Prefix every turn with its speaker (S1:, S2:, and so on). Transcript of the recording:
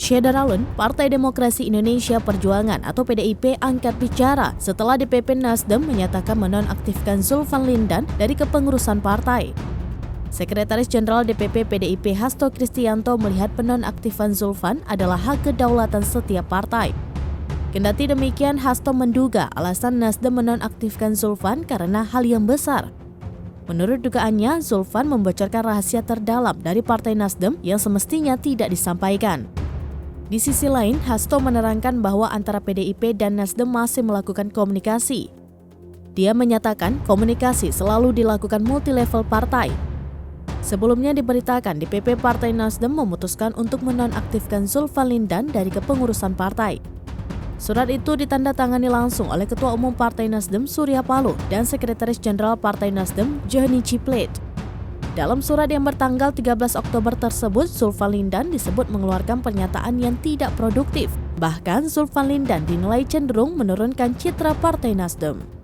S1: Syederalun, Partai Demokrasi Indonesia Perjuangan atau PDIP angkat bicara setelah DPP Nasdem menyatakan menonaktifkan Zulfan Lindan dari kepengurusan partai. Sekretaris Jenderal DPP PDIP Hasto Kristianto melihat penonaktifan Zulfan adalah hak kedaulatan setiap partai. Kendati demikian, Hasto menduga alasan Nasdem menonaktifkan Zulfan karena hal yang besar. Menurut dugaannya, Zulfan membocorkan rahasia terdalam dari Partai Nasdem yang semestinya tidak disampaikan. Di sisi lain, Hasto menerangkan bahwa antara PDIP dan Nasdem masih melakukan komunikasi. Dia menyatakan komunikasi selalu dilakukan multilevel partai. Sebelumnya diberitakan DPP Partai Nasdem memutuskan untuk menonaktifkan Zulfan Lindan dari kepengurusan partai. Surat itu ditandatangani langsung oleh Ketua Umum Partai Nasdem Surya Paloh dan Sekretaris Jenderal Partai Nasdem Johnny G. Plate. Dalam surat yang bertanggal 13 Oktober tersebut, Zulfan Lindan disebut mengeluarkan pernyataan yang tidak produktif. Bahkan Zulfan Lindan dinilai cenderung menurunkan citra Partai Nasdem.